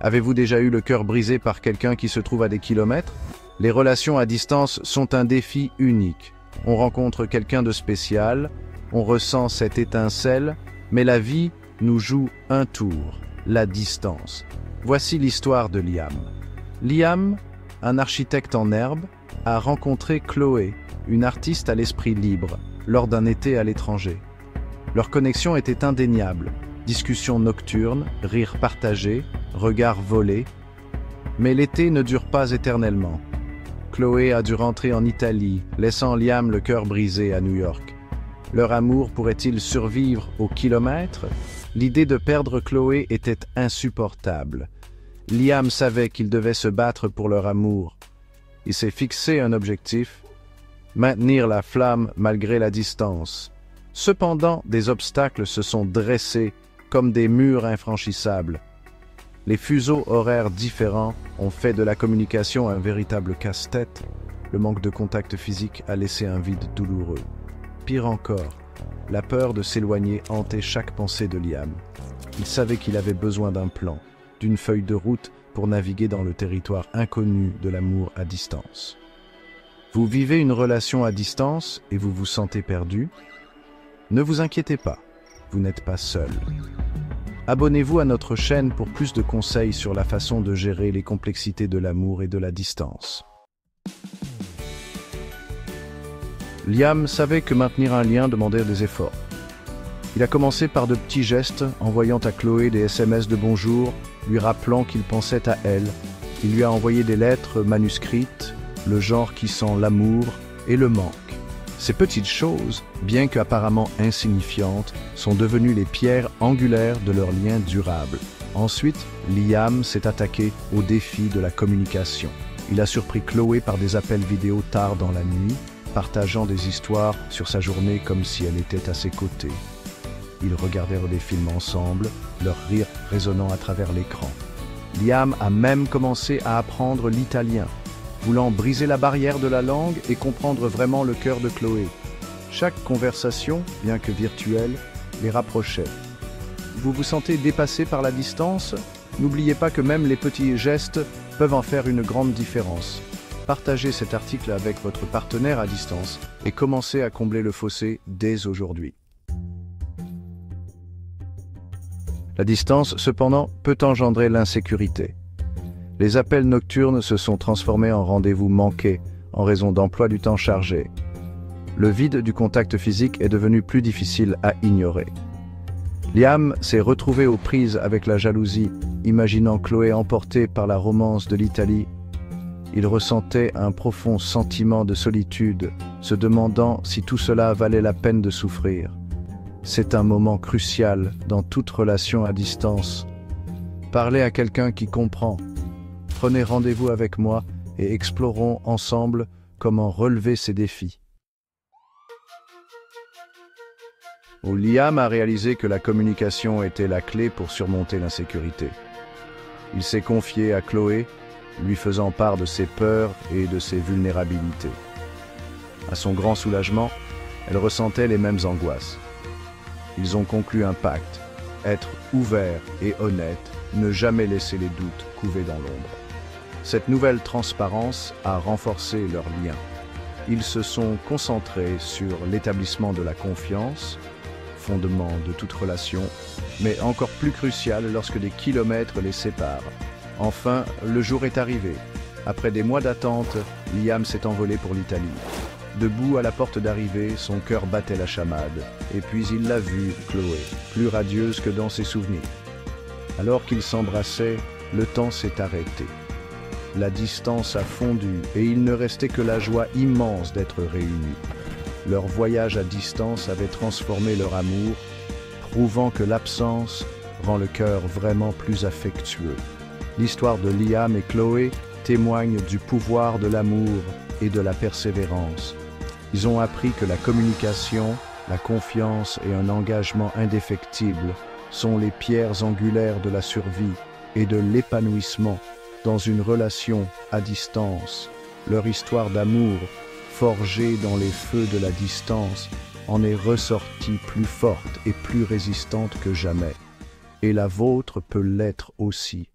Avez-vous déjà eu le cœur brisé par quelqu'un qui se trouve à des kilomètres? Les relations à distance sont un défi unique. On rencontre quelqu'un de spécial, on ressent cette étincelle, mais la vie nous joue un tour, la distance. Voici l'histoire de Liam. Liam, un architecte en herbe, a rencontré Chloé, une artiste à l'esprit libre, lors d'un été à l'étranger. Leur connexion était indéniable. Discussions nocturnes, rires partagés, regards volés. Mais l'été ne dure pas éternellement. Chloé a dû rentrer en Italie, laissant Liam le cœur brisé à New York. Leur amour pourrait-il survivre au kilomètre? L'idée de perdre Chloé était insupportable. Liam savait qu'il devait se battre pour leur amour. Il s'est fixé un objectif: maintenir la flamme malgré la distance. Cependant, des obstacles se sont dressés comme des murs infranchissables. Les fuseaux horaires différents ont fait de la communication un véritable casse-tête. Le manque de contact physique a laissé un vide douloureux. Pire encore, la peur de s'éloigner hantait chaque pensée de Liam. Il savait qu'il avait besoin d'un plan, d'une feuille de route pour naviguer dans le territoire inconnu de l'amour à distance. Vous vivez une relation à distance et vous vous sentez perdu? Ne vous inquiétez pas, vous n'êtes pas seul. Abonnez-vous à notre chaîne pour plus de conseils sur la façon de gérer les complexités de l'amour et de la distance. Liam savait que maintenir un lien demandait des efforts. Il a commencé par de petits gestes, envoyant à Chloé des SMS de bonjour, lui rappelant qu'il pensait à elle. Il lui a envoyé des lettres manuscrites, le genre qui sent l'amour et le manque. Ces petites choses, bien qu'apparemment insignifiantes, sont devenues les pierres angulaires de leur lien durable. Ensuite, Liam s'est attaqué au défi de la communication. Il a surpris Chloé par des appels vidéo tard dans la nuit, partageant des histoires sur sa journée comme si elle était à ses côtés. Ils regardèrent des films ensemble, leur rire résonnant à travers l'écran. Liam a même commencé à apprendre l'italien, voulant briser la barrière de la langue et comprendre vraiment le cœur de Chloé. Chaque conversation, bien que virtuelle, les rapprochait. Vous vous sentez dépassé par la distance? N'oubliez pas que même les petits gestes peuvent en faire une grande différence. Partagez cet article avec votre partenaire à distance et commencez à combler le fossé dès aujourd'hui. La distance, cependant, peut engendrer l'insécurité. Les appels nocturnes se sont transformés en rendez-vous manqués en raison d'emploi du temps chargé. Le vide du contact physique est devenu plus difficile à ignorer. Liam s'est retrouvé aux prises avec la jalousie, imaginant Chloé emportée par la romance de l'Italie. Il ressentait un profond sentiment de solitude, se demandant si tout cela valait la peine de souffrir. C'est un moment crucial dans toute relation à distance. Parlez à quelqu'un qui comprend. Prenez rendez-vous avec moi et explorons ensemble comment relever ces défis. Liam a réalisé que la communication était la clé pour surmonter l'insécurité. Il s'est confié à Chloé, lui faisant part de ses peurs et de ses vulnérabilités. À son grand soulagement, elle ressentait les mêmes angoisses. Ils ont conclu un pacte, être ouvert et honnête, ne jamais laisser les doutes couver dans l'ombre. Cette nouvelle transparence a renforcé leur lien. Ils se sont concentrés sur l'établissement de la confiance, fondement de toute relation, mais encore plus crucial lorsque des kilomètres les séparent. Enfin, le jour est arrivé. Après des mois d'attente, Liam s'est envolé pour l'Italie. Debout à la porte d'arrivée, son cœur battait la chamade. Et puis il l'a vue, Chloé, plus radieuse que dans ses souvenirs. Alors qu'ils s'embrassaient, le temps s'est arrêté. La distance a fondu et il ne restait que la joie immense d'être réunis. Leur voyage à distance avait transformé leur amour, prouvant que l'absence rend le cœur vraiment plus affectueux. L'histoire de Liam et Chloé témoigne du pouvoir de l'amour et de la persévérance. Ils ont appris que la communication, la confiance et un engagement indéfectible sont les pierres angulaires de la survie et de l'épanouissement dans une relation à distance. Leur histoire d'amour, forgée dans les feux de la distance, en est ressortie plus forte et plus résistante que jamais. Et la vôtre peut l'être aussi.